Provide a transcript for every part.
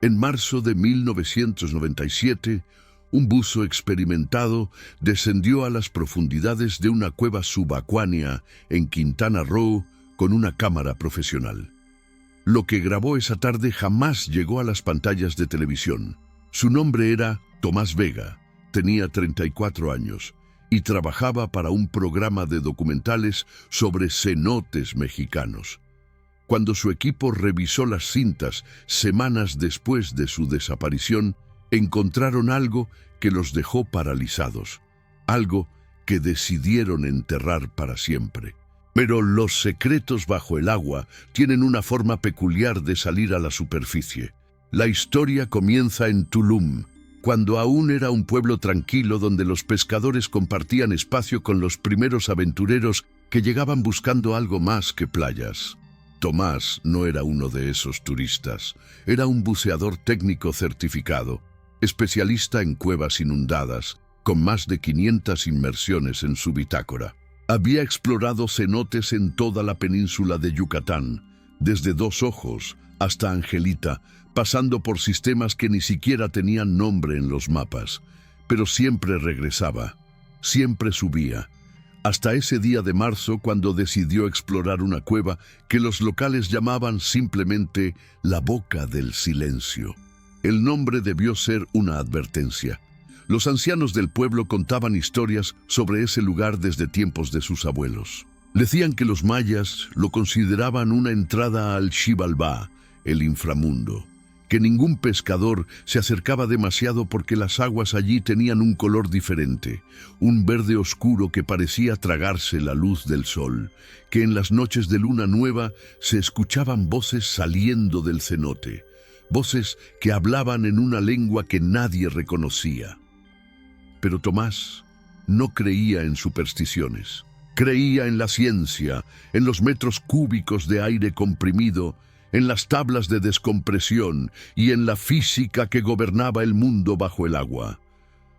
En marzo de 1997, un buzo experimentado descendió a las profundidades de una cueva subacuánea en Quintana Roo con una cámara profesional. Lo que grabó esa tarde jamás llegó a las pantallas de televisión. Su nombre era Tomás Vega, tenía 34 años y trabajaba para un programa de documentales sobre cenotes mexicanos. Cuando su equipo revisó las cintas semanas después de su desaparición, encontraron algo que los dejó paralizados, algo que decidieron enterrar para siempre. Pero los secretos bajo el agua tienen una forma peculiar de salir a la superficie. La historia comienza en Tulum, cuando aún era un pueblo tranquilo donde los pescadores compartían espacio con los primeros aventureros que llegaban buscando algo más que playas. Tomás no era uno de esos turistas, era un buceador técnico certificado, especialista en cuevas inundadas, con más de 500 inmersiones en su bitácora. Había explorado cenotes en toda la península de Yucatán, desde Dos Ojos hasta Angelita, pasando por sistemas que ni siquiera tenían nombre en los mapas. Pero siempre regresaba, siempre subía, hasta ese día de marzo cuando decidió explorar una cueva que los locales llamaban simplemente la Boca del Silencio. El nombre debió ser una advertencia. Los ancianos del pueblo contaban historias sobre ese lugar desde tiempos de sus abuelos. Decían que los mayas lo consideraban una entrada al Xibalbá, el inframundo, que ningún pescador se acercaba demasiado porque las aguas allí tenían un color diferente, un verde oscuro que parecía tragarse la luz del sol, que en las noches de luna nueva se escuchaban voces saliendo del cenote, voces que hablaban en una lengua que nadie reconocía. Pero Tomás no creía en supersticiones. Creía en la ciencia, en los metros cúbicos de aire comprimido, en las tablas de descompresión y en la física que gobernaba el mundo bajo el agua.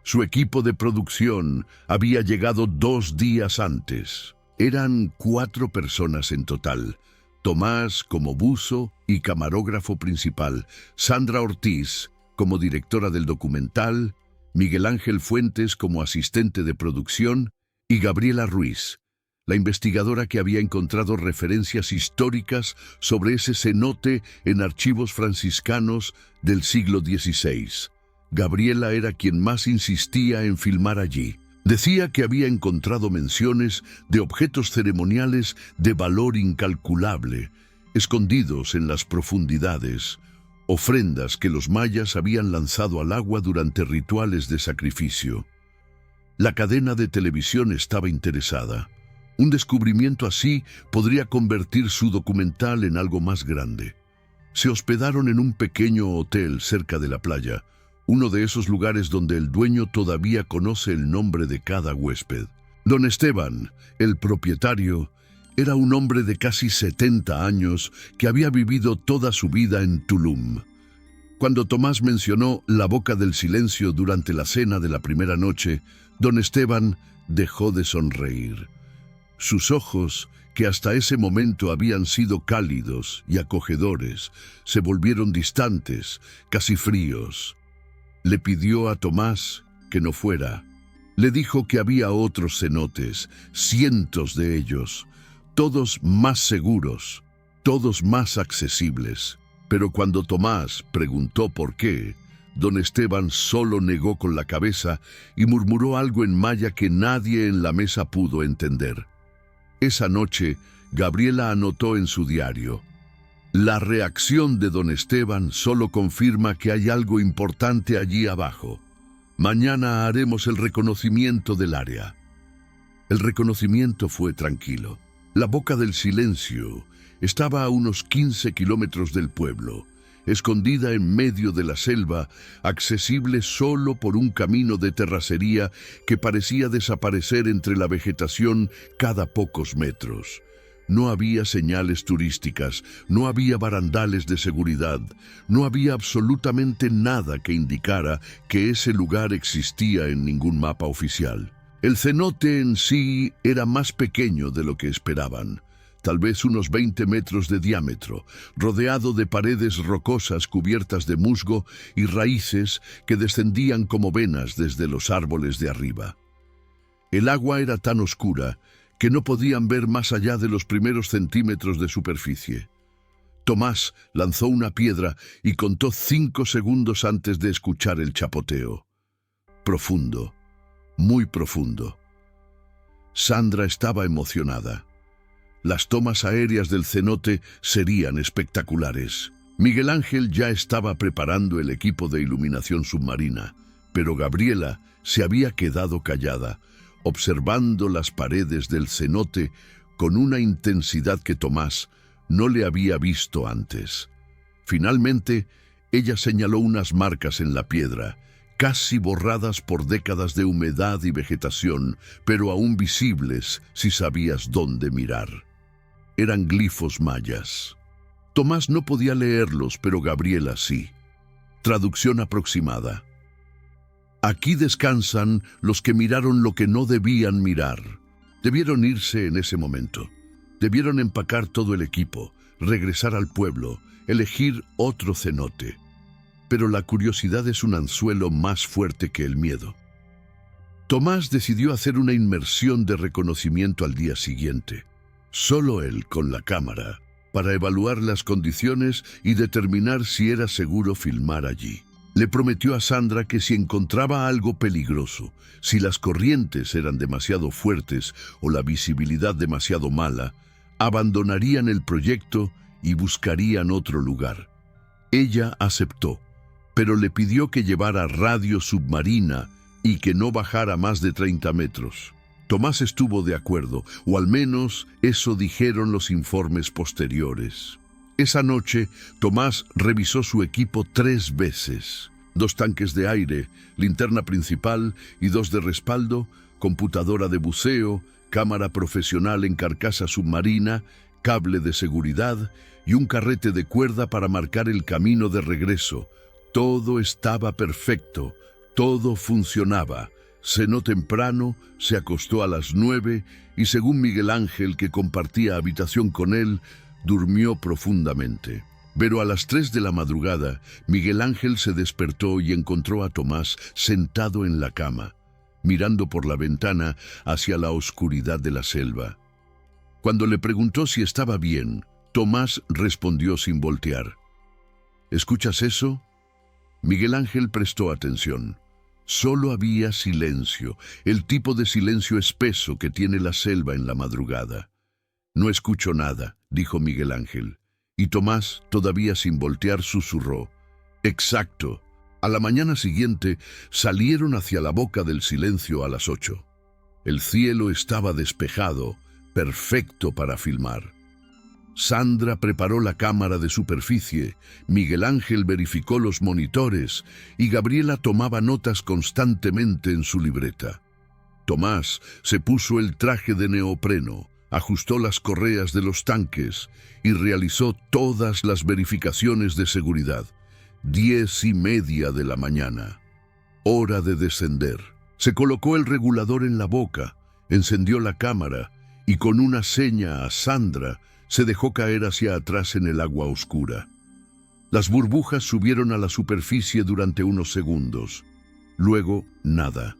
Su equipo de producción había llegado 2 días antes. Eran 4 personas en total. Tomás como buzo y camarógrafo principal, Sandra Ortiz como directora del documental, Miguel Ángel Fuentes como asistente de producción y Gabriela Ruiz, la investigadora que había encontrado referencias históricas sobre ese cenote en archivos franciscanos del siglo XVI. Gabriela era quien más insistía en filmar allí. Decía que había encontrado menciones de objetos ceremoniales de valor incalculable, escondidos en las profundidades, ofrendas que los mayas habían lanzado al agua durante rituales de sacrificio. La cadena de televisión estaba interesada. Un descubrimiento así podría convertir su documental en algo más grande. Se hospedaron en un pequeño hotel cerca de la playa, uno de esos lugares donde el dueño todavía conoce el nombre de cada huésped. Don Esteban, el propietario, era un hombre de casi 70 años que había vivido toda su vida en Tulum. Cuando Tomás mencionó la Boca del Silencio durante la cena de la primera noche, don Esteban dejó de sonreír. Sus ojos, que hasta ese momento habían sido cálidos y acogedores, se volvieron distantes, casi fríos. Le pidió a Tomás que no fuera. Le dijo que había otros cenotes, cientos de ellos, todos más seguros, todos más accesibles. Pero cuando Tomás preguntó por qué, don Esteban solo negó con la cabeza y murmuró algo en maya que nadie en la mesa pudo entender. Esa noche, Gabriela anotó en su diario: la reacción de don Esteban solo confirma que hay algo importante allí abajo. Mañana haremos el reconocimiento del área. El reconocimiento fue tranquilo. La Boca del Silencio estaba a unos 15 kilómetros del pueblo, escondida en medio de la selva, accesible solo por un camino de terracería que parecía desaparecer entre la vegetación cada pocos metros. No había señales turísticas, no había barandales de seguridad, no había absolutamente nada que indicara que ese lugar existía en ningún mapa oficial. El cenote en sí era más pequeño de lo que esperaban. tal vez unos 20 metros de diámetro, rodeado de paredes rocosas cubiertas de musgo y raíces que descendían como venas desde los árboles de arriba. El agua era tan oscura que no podían ver más allá de los primeros centímetros de superficie. Tomás lanzó una piedra y contó 5 segundos antes de escuchar el chapoteo. Profundo, muy profundo. Sandra estaba emocionada. Las tomas aéreas del cenote serían espectaculares. Miguel Ángel ya estaba preparando el equipo de iluminación submarina, pero Gabriela se había quedado callada, observando las paredes del cenote con una intensidad que Tomás no le había visto antes. Finalmente, ella señaló unas marcas en la piedra, casi borradas por décadas de humedad y vegetación, pero aún visibles si sabías dónde mirar. Eran glifos mayas. Tomás no podía leerlos, pero Gabriela sí. Traducción aproximada. Aquí descansan los que miraron lo que no debían mirar. Debieron irse en ese momento. Debieron empacar todo el equipo, regresar al pueblo, elegir otro cenote. Pero la curiosidad es un anzuelo más fuerte que el miedo. Tomás decidió hacer una inmersión de reconocimiento al día siguiente. Solo él con la cámara, para evaluar las condiciones y determinar si era seguro filmar allí. Le prometió a Sandra que si encontraba algo peligroso, si las corrientes eran demasiado fuertes o la visibilidad demasiado mala, abandonarían el proyecto y buscarían otro lugar. Ella aceptó, pero le pidió que llevara radio submarina y que no bajara más de 30 metros. Tomás estuvo de acuerdo, o al menos eso dijeron los informes posteriores. Esa noche, Tomás revisó su equipo 3 veces. 2 tanques de aire, linterna principal y 2 de respaldo, computadora de buceo, cámara profesional en carcasa submarina, cable de seguridad y un carrete de cuerda para marcar el camino de regreso. Todo estaba perfecto, todo funcionaba. Cenó temprano, se acostó a las 9 y según Miguel Ángel, que compartía habitación con él, durmió profundamente. Pero a las 3 de la madrugada, Miguel Ángel se despertó y encontró a Tomás sentado en la cama, mirando por la ventana hacia la oscuridad de la selva. Cuando le preguntó si estaba bien, Tomás respondió sin voltear. ¿Escuchas eso? Miguel Ángel prestó atención. Solo había silencio, el tipo de silencio espeso que tiene la selva en la madrugada. No escucho nada, dijo Miguel Ángel. Y Tomás, todavía sin voltear, susurró. Exacto. A la mañana siguiente salieron hacia la boca del silencio a las 8. El cielo estaba despejado, perfecto para filmar. Sandra preparó la cámara de superficie, Miguel Ángel verificó los monitores y Gabriela tomaba notas constantemente en su libreta. Tomás se puso el traje de neopreno, ajustó las correas de los tanques y realizó todas las verificaciones de seguridad. 10:30 de la mañana. Hora de descender. Se colocó el regulador en la boca, encendió la cámara y con una seña a Sandra se dejó caer hacia atrás en el agua oscura. Las burbujas subieron a la superficie durante unos segundos. Luego, nada.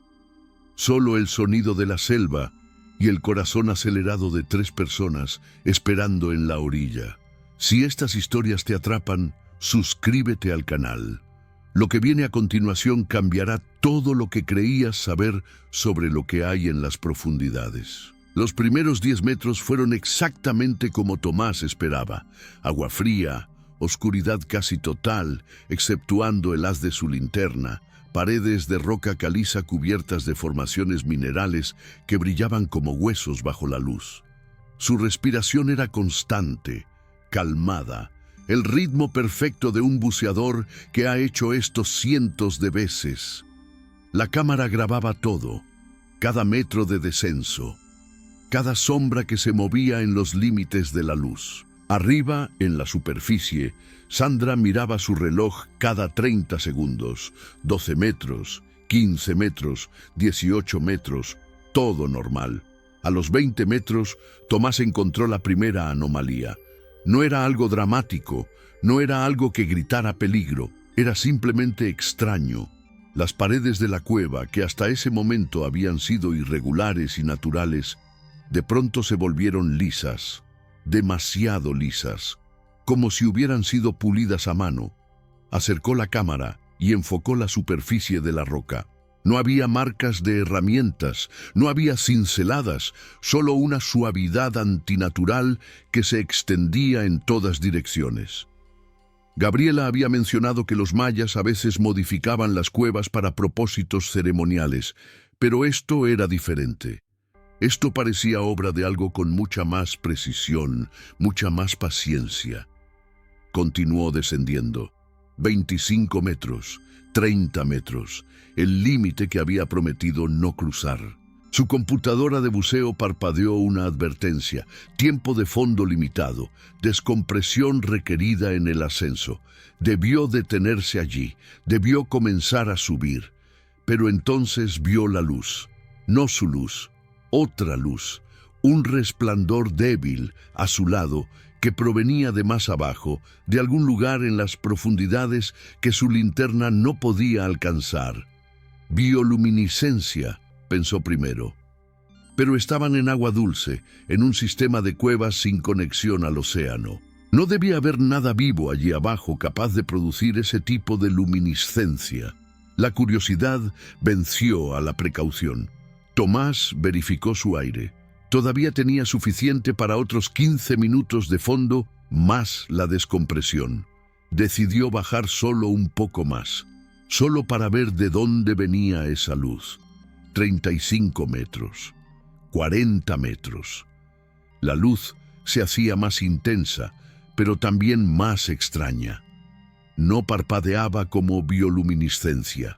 Solo el sonido de la selva y el corazón acelerado de 3 personas esperando en la orilla. Si estas historias te atrapan, suscríbete al canal. Lo que viene a continuación cambiará todo lo que creías saber sobre lo que hay en las profundidades. Los primeros 10 metros fueron exactamente como Tomás esperaba. Agua fría, oscuridad casi total, exceptuando el haz de su linterna, paredes de roca caliza cubiertas de formaciones minerales que brillaban como huesos bajo la luz. Su respiración era constante, calmada, el ritmo perfecto de un buceador que ha hecho esto cientos de veces. La cámara grababa todo, cada metro de descenso, cada sombra que se movía en los límites de la luz. Arriba, en la superficie, Sandra miraba su reloj cada 30 segundos. 12 metros, 15 metros, 18 metros, todo normal. A los 20 metros, Tomás encontró la primera anomalía. No era algo dramático, no era algo que gritara peligro, era simplemente extraño. Las paredes de la cueva, que hasta ese momento habían sido irregulares y naturales, de pronto se volvieron lisas, demasiado lisas, como si hubieran sido pulidas a mano. Acercó la cámara y enfocó la superficie de la roca. No había marcas de herramientas, no había cinceladas, solo una suavidad antinatural que se extendía en todas direcciones. Gabriela había mencionado que los mayas a veces modificaban las cuevas para propósitos ceremoniales, pero esto era diferente. Esto parecía obra de algo con mucha más precisión, mucha más paciencia. Continuó descendiendo. 25 metros, 30 metros, el límite que había prometido no cruzar. Su computadora de buceo parpadeó una advertencia: tiempo de fondo limitado, descompresión requerida en el ascenso. Debió detenerse allí, debió comenzar a subir. Pero entonces vio la luz, no su luz, otra luz, un resplandor débil a su lado que provenía de más abajo, de algún lugar en las profundidades que su linterna no podía alcanzar. Bioluminiscencia, pensó primero. Pero estaban en agua dulce, en un sistema de cuevas sin conexión al océano. No debía haber nada vivo allí abajo capaz de producir ese tipo de luminiscencia. La curiosidad venció a la precaución. Tomás verificó su aire. Todavía tenía suficiente para otros 15 minutos de fondo, más la descompresión. Decidió bajar solo un poco más, solo para ver de dónde venía esa luz. 35 metros, 40 metros. La luz se hacía más intensa, pero también más extraña. No parpadeaba como bioluminiscencia.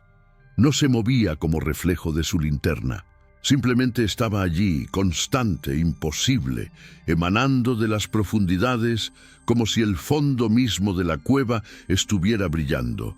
No se movía como reflejo de su linterna. Simplemente estaba allí, constante, imposible, emanando de las profundidades como si el fondo mismo de la cueva estuviera brillando.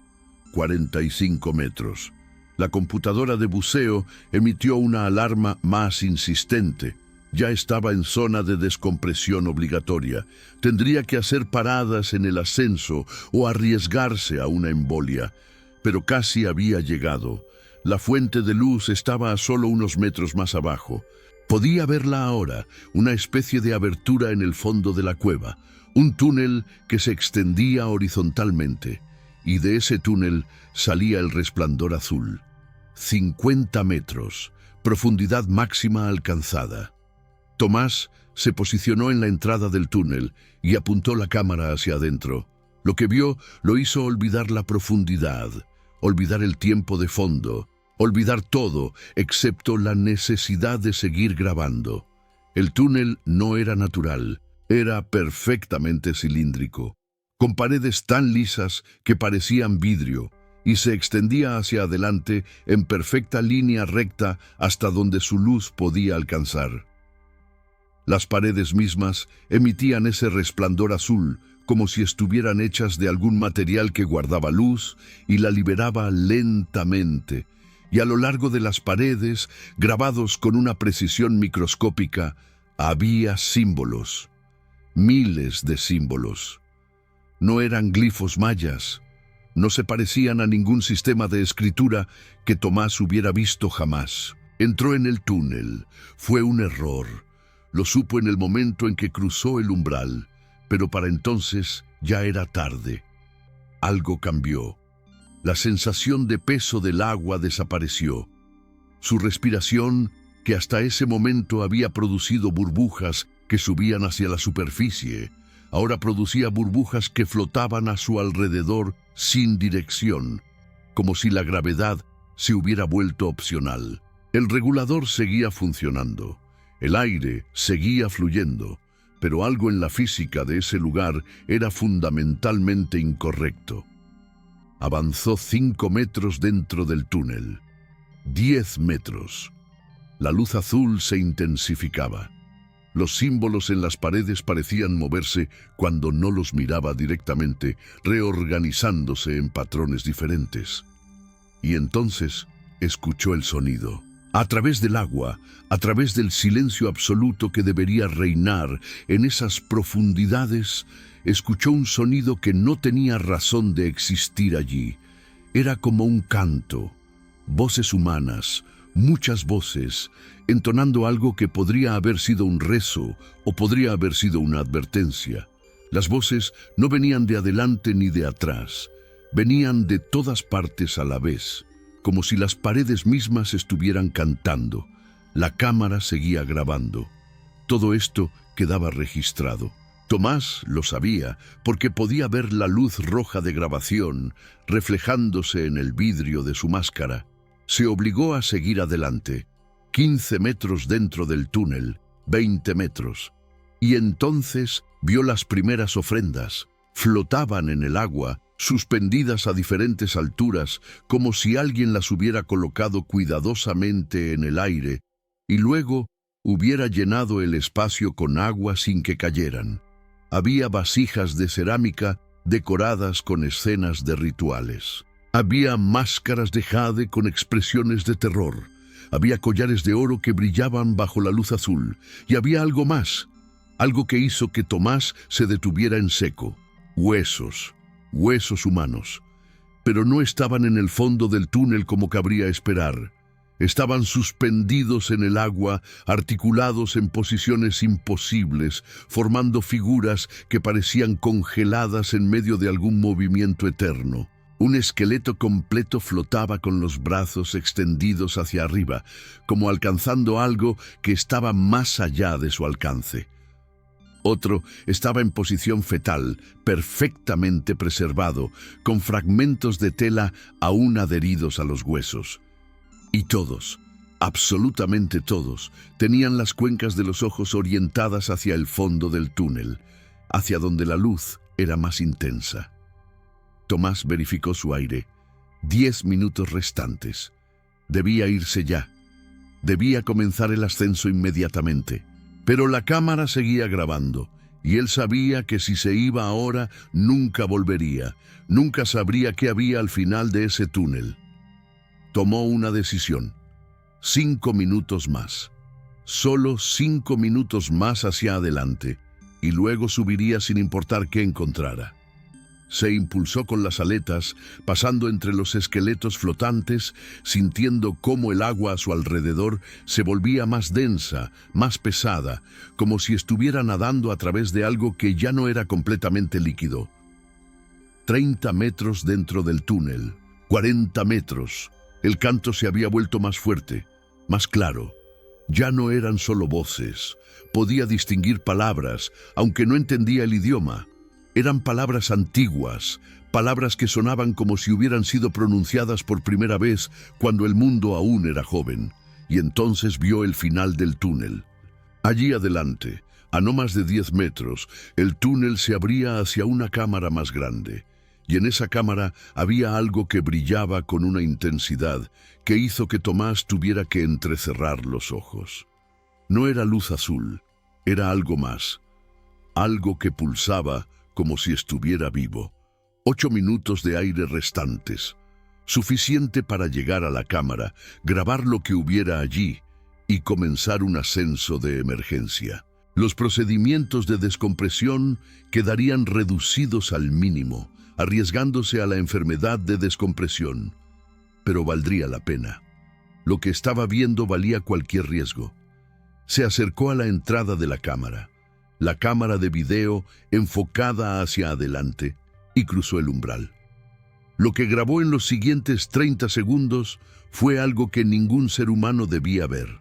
45 metros. La computadora de buceo emitió una alarma más insistente. Ya estaba en zona de descompresión obligatoria. Tendría que hacer paradas en el ascenso o arriesgarse a una embolia. Pero casi había llegado. La fuente de luz estaba a solo unos metros más abajo. Podía verla ahora, una especie de abertura en el fondo de la cueva, un túnel que se extendía horizontalmente, y de ese túnel salía el resplandor azul. 50 metros, profundidad máxima alcanzada. Tomás se posicionó en la entrada del túnel y apuntó la cámara hacia adentro. Lo que vio lo hizo olvidar la profundidad, olvidar el tiempo de fondo, olvidar todo excepto la necesidad de seguir grabando. El túnel no era natural, era perfectamente cilíndrico, con paredes tan lisas que parecían vidrio, y se extendía hacia adelante en perfecta línea recta hasta donde su luz podía alcanzar. Las paredes mismas emitían ese resplandor azul, como si estuvieran hechas de algún material que guardaba luz y la liberaba lentamente, y a lo largo de las paredes, grabados con una precisión microscópica, había símbolos, miles de símbolos. No eran glifos mayas, no se parecían a ningún sistema de escritura que Tomás hubiera visto jamás. Entró en el túnel, fue un error. Lo supo en el momento en que cruzó el umbral, pero para entonces ya era tarde. Algo cambió. La sensación de peso del agua desapareció. Su respiración, que hasta ese momento había producido burbujas que subían hacia la superficie, ahora producía burbujas que flotaban a su alrededor sin dirección, como si la gravedad se hubiera vuelto opcional. El regulador seguía funcionando. El aire seguía fluyendo, pero algo en la física de ese lugar era fundamentalmente incorrecto. Avanzó 5 metros dentro del túnel. 10 metros. La luz azul se intensificaba. Los símbolos en las paredes parecían moverse cuando no los miraba directamente, reorganizándose en patrones diferentes. Y entonces escuchó el sonido. A través del agua, a través del silencio absoluto que debería reinar en esas profundidades, escuchó un sonido que no tenía razón de existir allí. Era como un canto, voces humanas, muchas voces, entonando algo que podría haber sido un rezo o podría haber sido una advertencia. Las voces no venían de adelante ni de atrás, venían de todas partes a la vez, como si las paredes mismas estuvieran cantando. La cámara seguía grabando. Todo esto quedaba registrado. Tomás lo sabía porque podía ver la luz roja de grabación reflejándose en el vidrio de su máscara. Se obligó a seguir adelante. 15 metros dentro del túnel, 20 metros. Y entonces vio las primeras ofrendas. Flotaban en el agua, suspendidas a diferentes alturas, como si alguien las hubiera colocado cuidadosamente en el aire y luego hubiera llenado el espacio con agua sin que cayeran. Había vasijas de cerámica decoradas con escenas de rituales. Había máscaras de jade con expresiones de terror. Había collares de oro que brillaban bajo la luz azul. Y había algo más, algo que hizo que Tomás se detuviera en seco. Huesos, huesos humanos. Pero no estaban en el fondo del túnel como cabría esperar. Estaban suspendidos en el agua, articulados en posiciones imposibles, formando figuras que parecían congeladas en medio de algún movimiento eterno. Un esqueleto completo flotaba con los brazos extendidos hacia arriba, como alcanzando algo que estaba más allá de su alcance. Otro estaba en posición fetal, perfectamente preservado, con fragmentos de tela aún adheridos a los huesos. Y todos, absolutamente todos, tenían las cuencas de los ojos orientadas hacia el fondo del túnel, hacia donde la luz era más intensa. Tomás verificó su aire. 10 minutos restantes. Debía irse ya. Debía comenzar el ascenso inmediatamente. Pero la cámara seguía grabando, y él sabía que si se iba ahora, nunca volvería. Nunca sabría qué había al final de ese túnel. Tomó una decisión. 5 minutos más. Solo 5 minutos más hacia adelante, y luego subiría sin importar qué encontrara. Se impulsó con las aletas, pasando entre los esqueletos flotantes, sintiendo cómo el agua a su alrededor se volvía más densa, más pesada, como si estuviera nadando a través de algo que ya no era completamente líquido. 30 metros dentro del túnel, 40 metros. El canto se había vuelto más fuerte, más claro. Ya no eran solo voces. Podía distinguir palabras, aunque no entendía el idioma. Eran palabras antiguas, palabras que sonaban como si hubieran sido pronunciadas por primera vez cuando el mundo aún era joven. Y entonces vio el final del túnel. Allí adelante, a no más de 10 metros, el túnel se abría hacia una cámara más grande. Y en esa cámara había algo que brillaba con una intensidad que hizo que Tomás tuviera que entrecerrar los ojos. No era luz azul, era algo más. Algo que pulsaba como si estuviera vivo. 8 minutos de aire restantes. Suficiente para llegar a la cámara, grabar lo que hubiera allí y comenzar un ascenso de emergencia. Los procedimientos de descompresión quedarían reducidos al mínimo, arriesgándose a la enfermedad de descompresión. Pero valdría la pena. Lo que estaba viendo valía cualquier riesgo. Se acercó a la entrada de la cámara de video enfocada hacia adelante, y cruzó el umbral. Lo que grabó en los siguientes 30 segundos fue algo que ningún ser humano debía ver.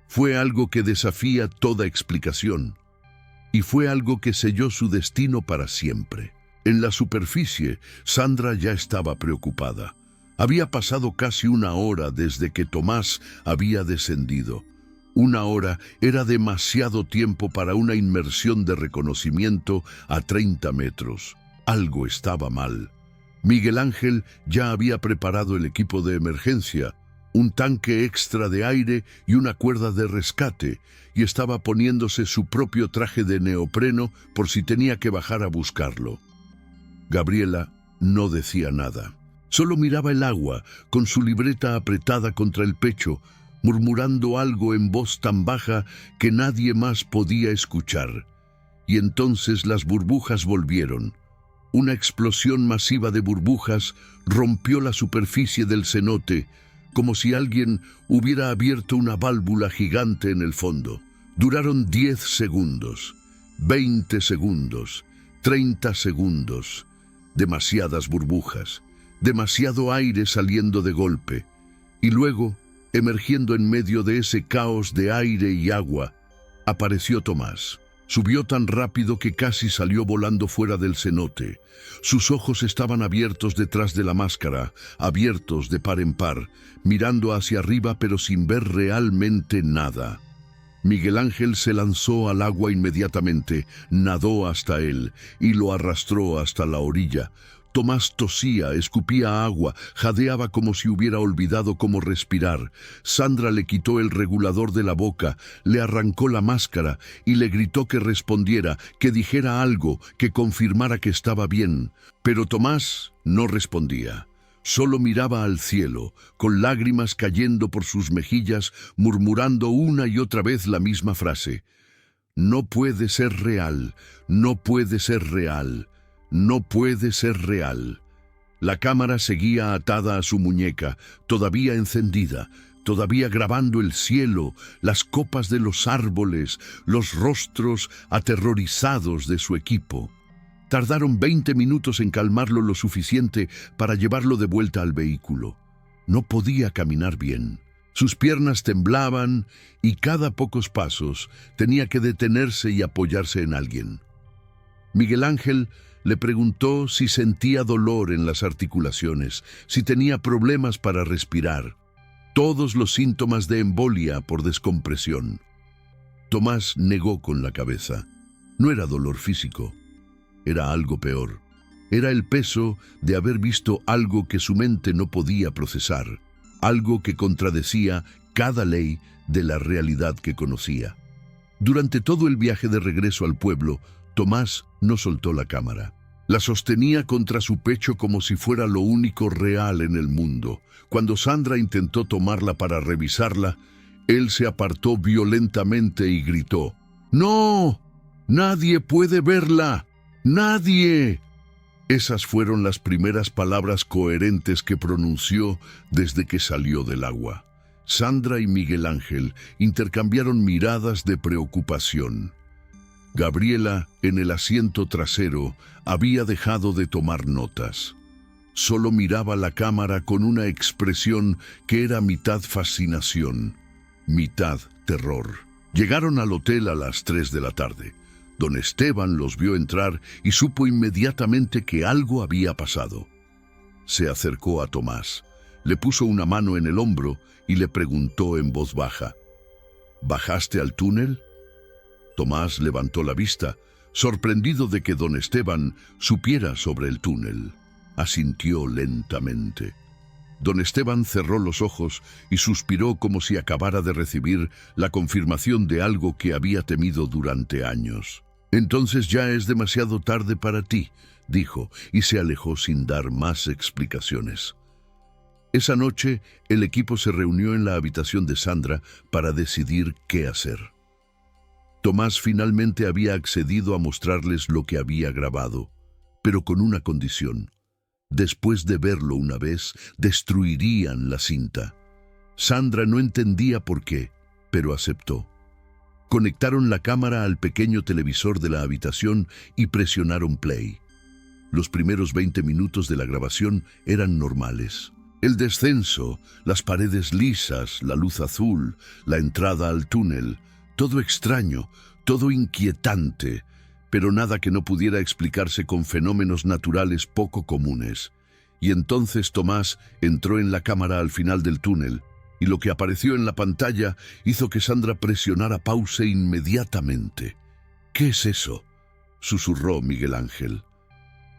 Fue algo que desafía toda explicación, y fue algo que selló su destino para siempre. En la superficie, Sandra ya estaba preocupada. Había pasado casi 1 hora desde que Tomás había descendido. 1 hora era demasiado tiempo para una inmersión de reconocimiento a 30 metros. Algo estaba mal. Miguel Ángel ya había preparado el equipo de emergencia, un tanque extra de aire y una cuerda de rescate, y estaba poniéndose su propio traje de neopreno por si tenía que bajar a buscarlo. Gabriela no decía nada. Solo miraba el agua, con su libreta apretada contra el pecho, murmurando algo en voz tan baja que nadie más podía escuchar. Y entonces las burbujas volvieron. Una explosión masiva de burbujas rompió la superficie del cenote, como si alguien hubiera abierto una válvula gigante en el fondo. Duraron 10 segundos, 20 segundos, 30 segundos. Demasiadas burbujas, demasiado aire saliendo de golpe. Y luego, emergiendo en medio de ese caos de aire y agua, apareció Tomás. Subió tan rápido que casi salió volando fuera del cenote. Sus ojos estaban abiertos detrás de la máscara, abiertos de par en par, mirando hacia arriba pero sin ver realmente nada. Miguel Ángel se lanzó al agua inmediatamente, nadó hasta él y lo arrastró hasta la orilla. Tomás tosía, escupía agua, jadeaba como si hubiera olvidado cómo respirar. Sandra le quitó el regulador de la boca, le arrancó la máscara y le gritó que respondiera, que dijera algo, que confirmara que estaba bien. Pero Tomás no respondía. Solo miraba al cielo, con lágrimas cayendo por sus mejillas, murmurando una y otra vez la misma frase. No puede ser real, no puede ser real. No puede ser real. La cámara seguía atada a su muñeca, todavía encendida, todavía grabando el cielo, las copas de los árboles, los rostros aterrorizados de su equipo. Tardaron 20 minutos en calmarlo lo suficiente para llevarlo de vuelta al vehículo. No podía caminar bien. Sus piernas temblaban y cada pocos pasos tenía que detenerse y apoyarse en alguien. Miguel Ángel le preguntó si sentía dolor en las articulaciones, si tenía problemas para respirar. Todos los síntomas de embolia por descompresión. Tomás negó con la cabeza. No era dolor físico. Era algo peor. Era el peso de haber visto algo que su mente no podía procesar, algo que contradecía cada ley de la realidad que conocía. Durante todo el viaje de regreso al pueblo, Tomás no soltó la cámara. La sostenía contra su pecho como si fuera lo único real en el mundo. Cuando Sandra intentó tomarla para revisarla, él se apartó violentamente y gritó: ¡No! ¡Nadie puede verla! ¡Nadie! Esas fueron las primeras palabras coherentes que pronunció desde que salió del agua. Sandra y Miguel Ángel intercambiaron miradas de preocupación. Gabriela, en el asiento trasero, había dejado de tomar notas. Solo miraba la cámara con una expresión que era mitad fascinación, mitad terror. Llegaron al hotel a las 3 de la tarde. Don Esteban los vio entrar y supo inmediatamente que algo había pasado. Se acercó a Tomás, le puso una mano en el hombro y le preguntó en voz baja: ¿Bajaste al túnel? Tomás levantó la vista, sorprendido de que don Esteban supiera sobre el túnel. Asintió lentamente. Don Esteban cerró los ojos y suspiró como si acabara de recibir la confirmación de algo que había temido durante años. «Entonces ya es demasiado tarde para ti», dijo, y se alejó sin dar más explicaciones. Esa noche, el equipo se reunió en la habitación de Sandra para decidir qué hacer. Tomás finalmente había accedido a mostrarles lo que había grabado, pero con una condición. Después de verlo una vez, destruirían la cinta. Sandra no entendía por qué, pero aceptó. Conectaron la cámara al pequeño televisor de la habitación y presionaron play. Los primeros 20 minutos de la grabación eran normales. El descenso, las paredes lisas, la luz azul, la entrada al túnel, todo extraño, todo inquietante, pero nada que no pudiera explicarse con fenómenos naturales poco comunes. Y entonces Tomás entró en la cámara al final del túnel, y lo que apareció en la pantalla hizo que Sandra presionara pause inmediatamente. «¿Qué es eso?», susurró Miguel Ángel.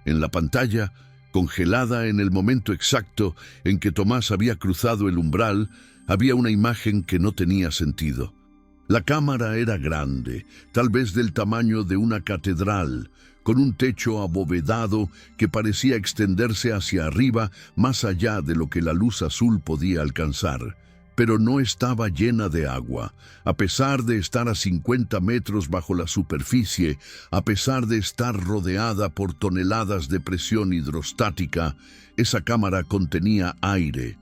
En la pantalla, congelada en el momento exacto en que Tomás había cruzado el umbral, había una imagen que no tenía sentido. La cámara era grande, tal vez del tamaño de una catedral, con un techo abovedado que parecía extenderse hacia arriba más allá de lo que la luz azul podía alcanzar. pero no estaba llena de agua. A pesar de estar a 50 metros bajo la superficie, a pesar de estar rodeada por toneladas de presión hidrostática, esa cámara contenía aire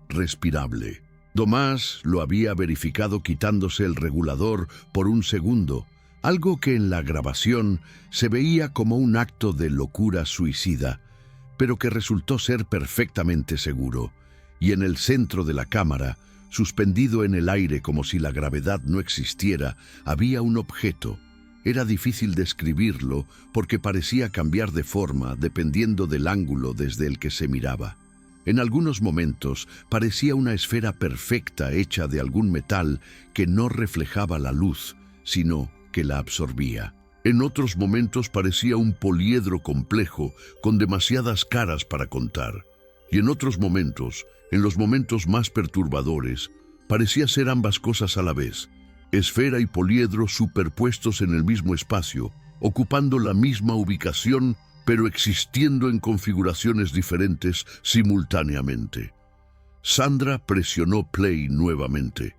respirable. Tomás lo había verificado quitándose el regulador por un segundo, algo que en la grabación se veía como un acto de locura suicida, pero que resultó ser perfectamente seguro. Y en el centro de la cámara, suspendido en el aire como si la gravedad no existiera, había un objeto. Era difícil describirlo porque parecía cambiar de forma dependiendo del ángulo desde el que se miraba. En algunos momentos parecía una esfera perfecta hecha de algún metal que no reflejaba la luz, sino que la absorbía. En otros momentos parecía un poliedro complejo con demasiadas caras para contar. Y en otros momentos, en los momentos más perturbadores, parecía ser ambas cosas a la vez, esfera y poliedro superpuestos en el mismo espacio, ocupando la misma ubicación, pero existiendo en configuraciones diferentes simultáneamente. Sandra presionó play nuevamente.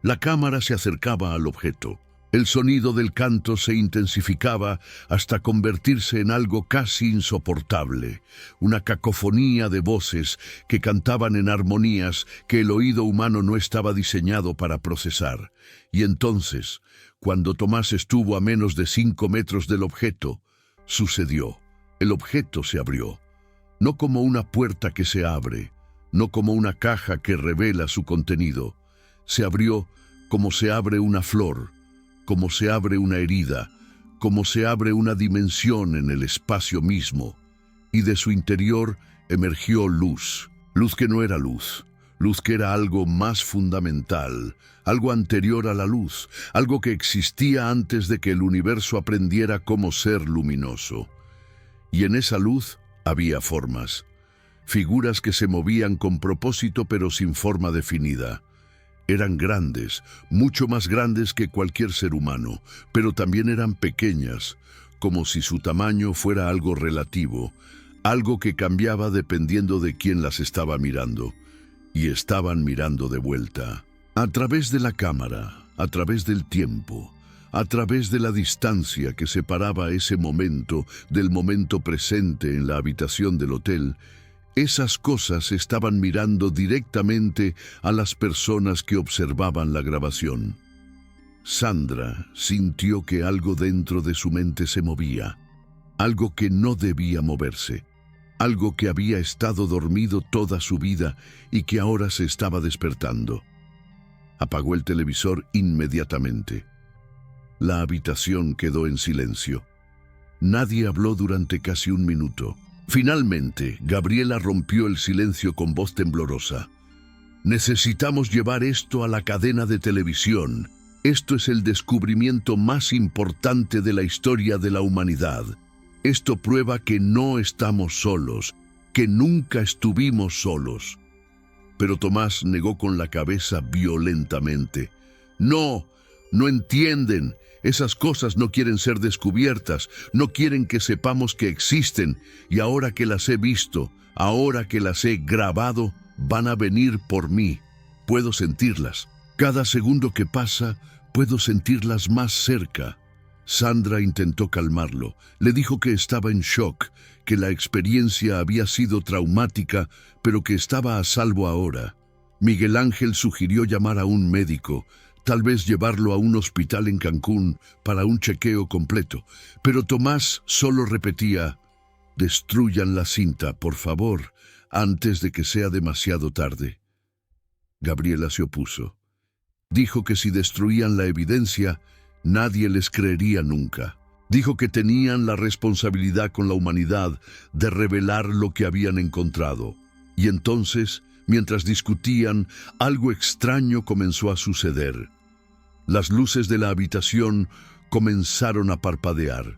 La cámara se acercaba al objeto. El sonido del canto se intensificaba hasta convertirse en algo casi insoportable, una cacofonía de voces que cantaban en armonías que el oído humano no estaba diseñado para procesar. Y entonces, cuando Tomás estuvo a menos de 5 metros del objeto, sucedió. El objeto se abrió, no como una puerta que se abre, no como una caja que revela su contenido. Se abrió como se abre una flor, como se abre una herida, como se abre una dimensión en el espacio mismo, y de su interior emergió luz, luz que no era luz, luz que era algo más fundamental, algo anterior a la luz, algo que existía antes de que el universo aprendiera cómo ser luminoso. Y en esa luz había formas, figuras que se movían con propósito pero sin forma definida. Eran grandes, mucho más grandes que cualquier ser humano, pero también eran pequeñas, como si su tamaño fuera algo relativo, algo que cambiaba dependiendo de quién las estaba mirando. Y estaban mirando de vuelta. A través de la cámara, a través del tiempo, a través de la distancia que separaba ese momento del momento presente en la habitación del hotel, esas cosas estaban mirando directamente a las personas que observaban la grabación. Sandra sintió que algo dentro de su mente se movía, algo que no debía moverse, algo que había estado dormido toda su vida y que ahora se estaba despertando. Apagó el televisor inmediatamente. La habitación quedó en silencio. Nadie habló durante casi un minuto. Finalmente, Gabriela rompió el silencio con voz temblorosa. Necesitamos llevar esto a la cadena de televisión. Esto es el descubrimiento más importante de la historia de la humanidad. Esto prueba que no estamos solos, que nunca estuvimos solos. Pero Tomás negó con la cabeza violentamente. No, no entienden. Esas cosas no quieren ser descubiertas, no quieren que sepamos que existen, y ahora que las he visto, ahora que las he grabado, van a venir por mí. Puedo sentirlas. Cada segundo que pasa, puedo sentirlas más cerca. Sandra intentó calmarlo. Le dijo que estaba en shock, que la experiencia había sido traumática, pero que estaba a salvo ahora. Miguel Ángel sugirió llamar a un médico, tal vez llevarlo a un hospital en Cancún para un chequeo completo, pero Tomás solo repetía: «Destruyan la cinta, por favor, antes de que sea demasiado tarde». Gabriela se opuso. Dijo que si destruían la evidencia, nadie les creería nunca. Dijo que tenían la responsabilidad con la humanidad de revelar lo que habían encontrado. Y entonces, mientras discutían, algo extraño comenzó a suceder. Las luces de la habitación comenzaron a parpadear,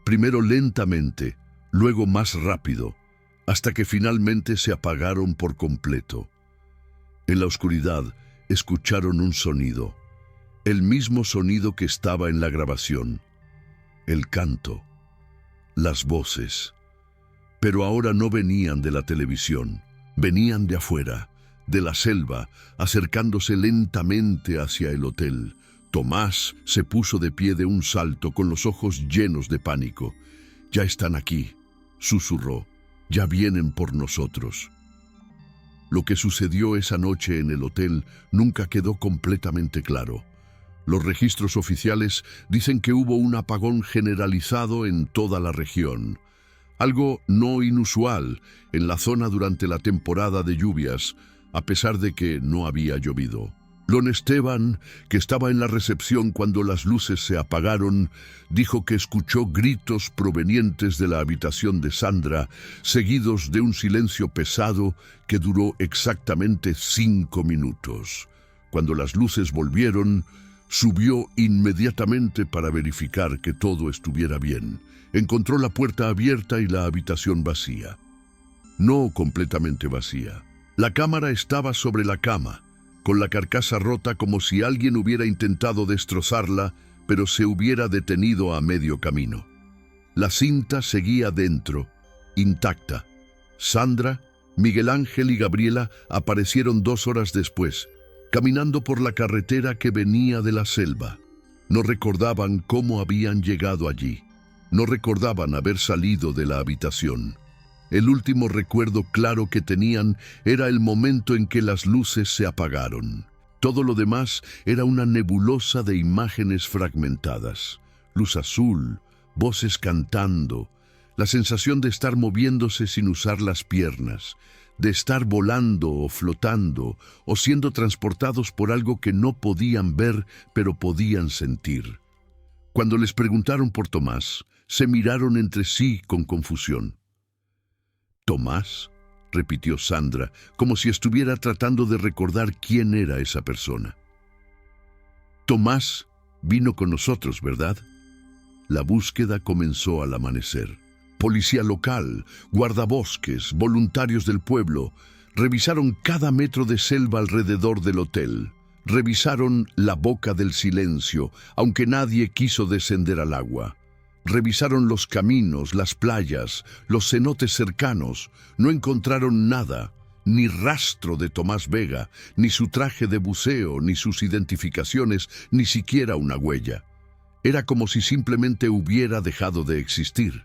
primero lentamente, luego más rápido, hasta que finalmente se apagaron por completo. En la oscuridad escucharon un sonido, el mismo sonido que estaba en la grabación, el canto, las voces, pero ahora no venían de la televisión, venían de afuera, de la selva, acercándose lentamente hacia el hotel. Tomás se puso de pie de un salto con los ojos llenos de pánico. «Ya están aquí», susurró. «Ya vienen por nosotros». Lo que sucedió esa noche en el hotel nunca quedó completamente claro. Los registros oficiales dicen que hubo un apagón generalizado en toda la región. Algo no inusual en la zona durante la temporada de lluvias, a pesar de que no había llovido. Don Esteban, que estaba en la recepción cuando las luces se apagaron, dijo que escuchó gritos provenientes de la habitación de Sandra, seguidos de un silencio pesado que duró exactamente 5 minutos. Cuando las luces volvieron, subió inmediatamente para verificar que todo estuviera bien. Encontró la puerta abierta y la habitación vacía. No completamente vacía. La cámara estaba sobre la cama, con la carcasa rota como si alguien hubiera intentado destrozarla, pero se hubiera detenido a medio camino. La cinta seguía dentro, intacta. Sandra, Miguel Ángel y Gabriela aparecieron 2 horas después, caminando por la carretera que venía de la selva. No recordaban cómo habían llegado allí. No recordaban haber salido de la habitación. El último recuerdo claro que tenían era el momento en que las luces se apagaron. Todo lo demás era una nebulosa de imágenes fragmentadas. Luz azul, voces cantando, la sensación de estar moviéndose sin usar las piernas, de estar volando o flotando o siendo transportados por algo que no podían ver pero podían sentir. Cuando les preguntaron por Tomás, se miraron entre sí con confusión. «¿Tomás?», repitió Sandra, como si estuviera tratando de recordar quién era esa persona. «Tomás vino con nosotros, ¿verdad?». La búsqueda comenzó al amanecer. Policía local, guardabosques, voluntarios del pueblo, revisaron cada metro de selva alrededor del hotel. Revisaron la boca del silencio, aunque nadie quiso descender al agua. Revisaron los caminos, las playas, los cenotes cercanos. No encontraron nada, ni rastro de Tomás Vega, ni su traje de buceo, ni sus identificaciones, ni siquiera una huella. Era como si simplemente hubiera dejado de existir.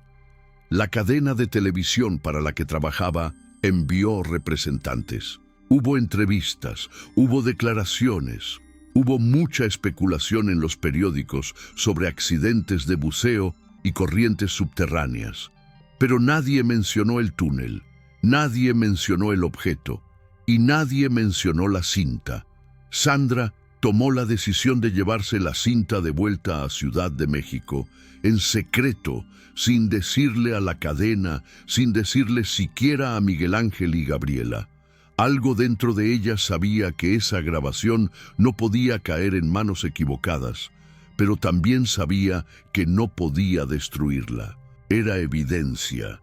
La cadena de televisión para la que trabajaba envió representantes. Hubo entrevistas, hubo declaraciones, hubo mucha especulación en los periódicos sobre accidentes de buceo y corrientes subterráneas. Pero nadie mencionó el túnel, nadie mencionó el objeto y nadie mencionó la cinta. Sandra tomó la decisión de llevarse la cinta de vuelta a Ciudad de México, en secreto, sin decirle a la cadena, sin decirle siquiera a Miguel Ángel y Gabriela. Algo dentro de ella sabía que esa grabación no podía caer en manos equivocadas, pero también sabía que no podía destruirla. Era evidencia,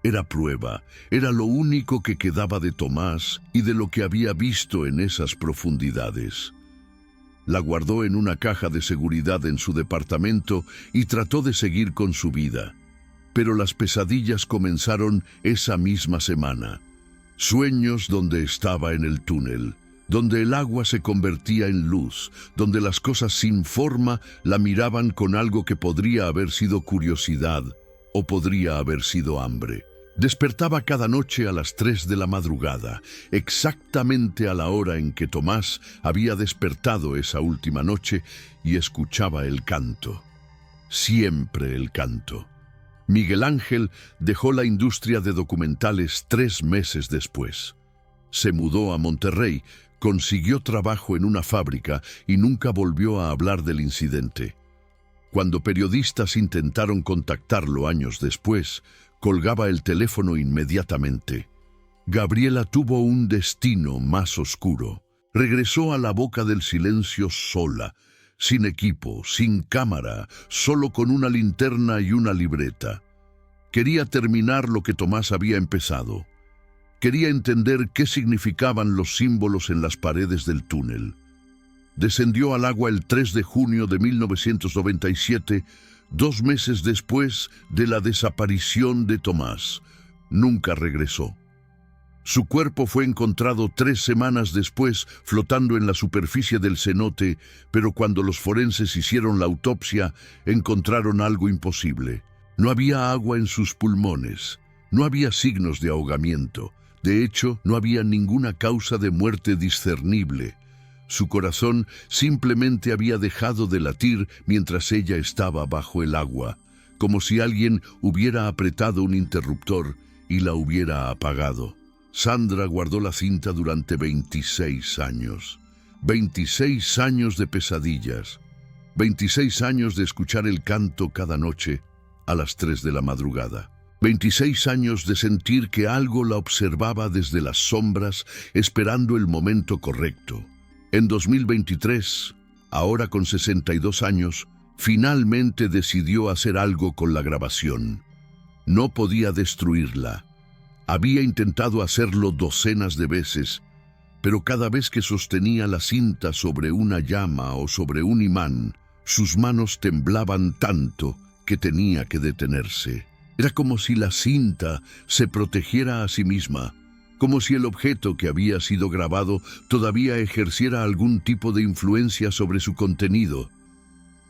era prueba, era lo único que quedaba de Tomás y de lo que había visto en esas profundidades. La guardó en una caja de seguridad en su departamento y trató de seguir con su vida. Pero las pesadillas comenzaron esa misma semana. Sueños donde estaba en el túnel, donde el agua se convertía en luz, donde las cosas sin forma la miraban con algo que podría haber sido curiosidad o podría haber sido hambre. Despertaba cada noche a las 3 de la madrugada, exactamente a la hora en que Tomás había despertado esa última noche, y escuchaba el canto. Siempre el canto. Miguel Ángel dejó la industria de documentales 3 meses después. Se mudó a Monterrey, consiguió trabajo en una fábrica y nunca volvió a hablar del incidente. Cuando periodistas intentaron contactarlo años después, colgaba el teléfono inmediatamente. Gabriela tuvo un destino más oscuro. Regresó a la boca del silencio sola, sin equipo, sin cámara, solo con una linterna y una libreta. Quería terminar lo que Tomás había empezado. Quería entender qué significaban los símbolos en las paredes del túnel. Descendió al agua el 3 de junio de 1997, 2 meses después de la desaparición de Tomás. Nunca regresó. Su cuerpo fue encontrado 3 semanas después, flotando en la superficie del cenote, pero cuando los forenses hicieron la autopsia, encontraron algo imposible. No había agua en sus pulmones, no había signos de ahogamiento. De hecho, no había ninguna causa de muerte discernible. Su corazón simplemente había dejado de latir mientras ella estaba bajo el agua, como si alguien hubiera apretado un interruptor y la hubiera apagado. Sandra guardó la cinta durante 26 años. 26 años de pesadillas. 26 años de escuchar el canto cada noche a las 3 de la madrugada. 26 años de sentir que algo la observaba desde las sombras, esperando el momento correcto. En 2023, ahora con 62 años, finalmente decidió hacer algo con la grabación. No podía destruirla. Había intentado hacerlo docenas de veces, pero cada vez que sostenía la cinta sobre una llama o sobre un imán, sus manos temblaban tanto que tenía que detenerse. Era como si la cinta se protegiera a sí misma, como si el objeto que había sido grabado todavía ejerciera algún tipo de influencia sobre su contenido.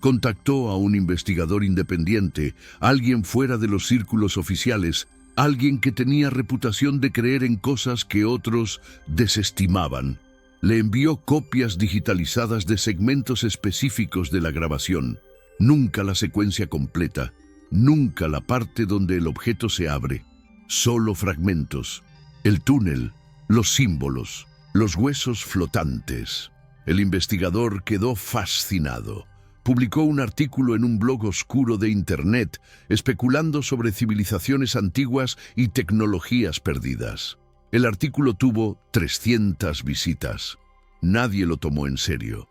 Contactó a un investigador independiente, alguien fuera de los círculos oficiales, alguien que tenía reputación de creer en cosas que otros desestimaban. Le envió copias digitalizadas de segmentos específicos de la grabación. Nunca la secuencia completa, nunca la parte donde el objeto se abre. Solo fragmentos. El túnel, los símbolos, los huesos flotantes. El investigador quedó fascinado. Publicó un artículo en un blog oscuro de Internet, especulando sobre civilizaciones antiguas y tecnologías perdidas. El artículo tuvo 300 visitas. Nadie lo tomó en serio.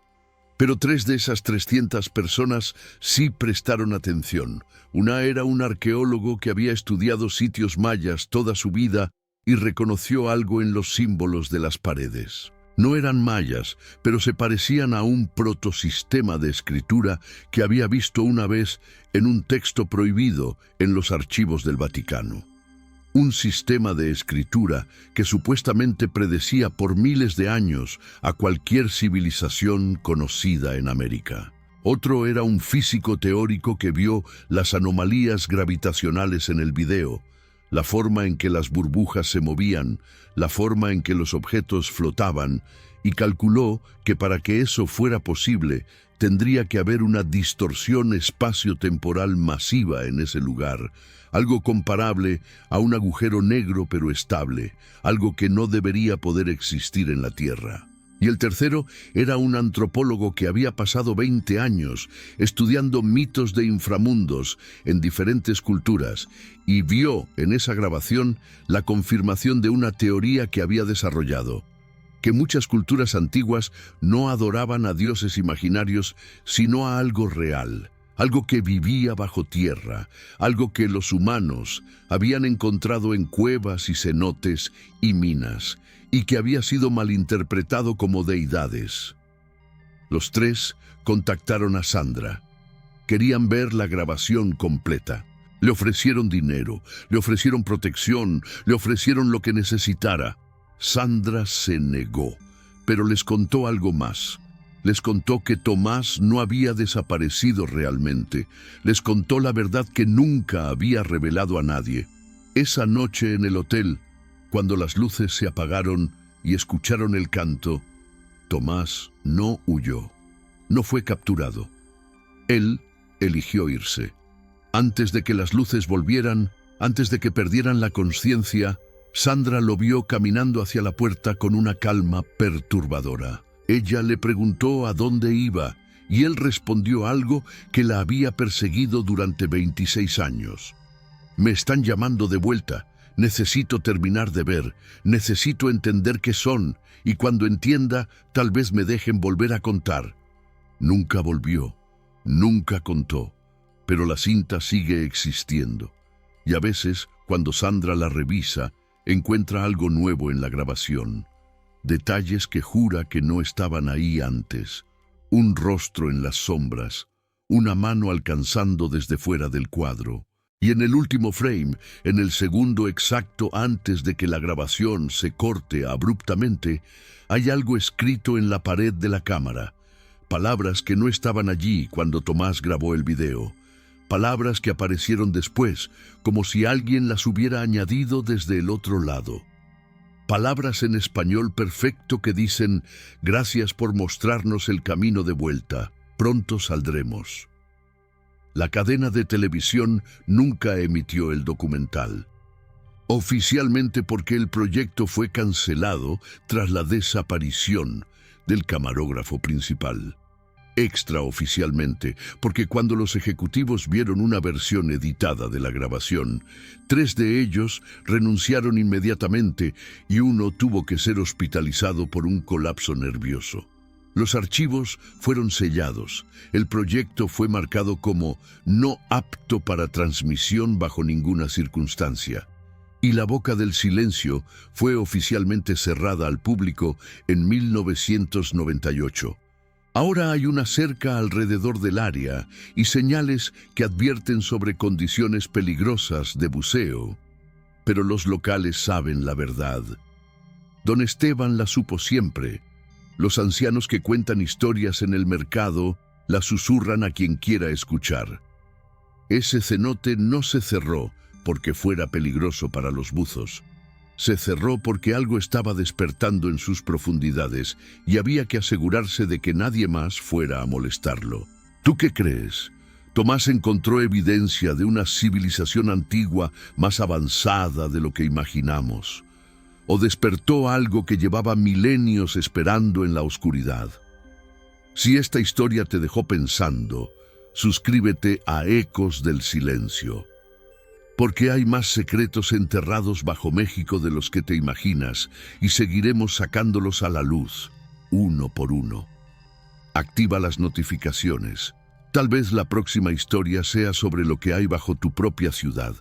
Pero 3 de esas 300 personas sí prestaron atención. Una era un arqueólogo que había estudiado sitios mayas toda su vida y reconoció algo en los símbolos de las paredes. No eran mayas, pero se parecían a un protosistema de escritura que había visto una vez en un texto prohibido en los archivos del Vaticano. Un sistema de escritura que supuestamente predecía por miles de años a cualquier civilización conocida en América. Otro era un físico teórico que vio las anomalías gravitacionales en el video, la forma en que las burbujas se movían, la forma en que los objetos flotaban, y calculó que para que eso fuera posible, tendría que haber una distorsión espacio-temporal masiva en ese lugar, algo comparable a un agujero negro pero estable, algo que no debería poder existir en la Tierra. Y el tercero era un antropólogo que había pasado 20 años estudiando mitos de inframundos en diferentes culturas y vio en esa grabación la confirmación de una teoría que había desarrollado, que muchas culturas antiguas no adoraban a dioses imaginarios, sino a algo real, algo que vivía bajo tierra, algo que los humanos habían encontrado en cuevas y cenotes y minas, y que había sido malinterpretado como deidades. Los 3 contactaron a Sandra. Querían ver la grabación completa. Le ofrecieron dinero, le ofrecieron protección, le ofrecieron lo que necesitara. Sandra se negó, pero les contó algo más. Les contó que Tomás no había desaparecido realmente. Les contó la verdad que nunca había revelado a nadie. Esa noche en el hotel, cuando las luces se apagaron y escucharon el canto, Tomás no huyó, no fue capturado. Él eligió irse. Antes de que las luces volvieran, antes de que perdieran la conciencia, Sandra lo vio caminando hacia la puerta con una calma perturbadora. Ella le preguntó a dónde iba y él respondió algo que la había perseguido durante 26 años. Me están llamando de vuelta. Necesito terminar de ver, necesito entender qué son, y cuando entienda, tal vez me dejen volver a contar. Nunca volvió, nunca contó, pero la cinta sigue existiendo. Y a veces, cuando Sandra la revisa, encuentra algo nuevo en la grabación. Detalles que jura que no estaban ahí antes. Un rostro en las sombras, una mano alcanzando desde fuera del cuadro. Y en el último frame, en el segundo exacto antes de que la grabación se corte abruptamente, hay algo escrito en la pared de la cámara. Palabras que no estaban allí cuando Tomás grabó el video. Palabras que aparecieron después, como si alguien las hubiera añadido desde el otro lado. Palabras en español perfecto que dicen: gracias por mostrarnos el camino de vuelta, pronto saldremos. La cadena de televisión nunca emitió el documental. Oficialmente porque el proyecto fue cancelado tras la desaparición del camarógrafo principal. Extraoficialmente, porque cuando los ejecutivos vieron una versión editada de la grabación, 3 de ellos renunciaron inmediatamente y uno tuvo que ser hospitalizado por un colapso nervioso. Los archivos fueron sellados. El proyecto fue marcado como no apto para transmisión bajo ninguna circunstancia. Y la boca del silencio fue oficialmente cerrada al público en 1998. Ahora hay una cerca alrededor del área y señales que advierten sobre condiciones peligrosas de buceo. Pero los locales saben la verdad. Don Esteban la supo siempre. Los ancianos que cuentan historias en el mercado la susurran a quien quiera escuchar. Ese cenote no se cerró porque fuera peligroso para los buzos. Se cerró porque algo estaba despertando en sus profundidades y había que asegurarse de que nadie más fuera a molestarlo. ¿Tú qué crees? ¿Tomás encontró evidencia de una civilización antigua más avanzada de lo que imaginamos? ¿O despertó algo que llevaba milenios esperando en la oscuridad? Si esta historia te dejó pensando, suscríbete a Ecos del Silencio. Porque hay más secretos enterrados bajo México de los que te imaginas y seguiremos sacándolos a la luz, uno por uno. Activa las notificaciones. Tal vez la próxima historia sea sobre lo que hay bajo tu propia ciudad.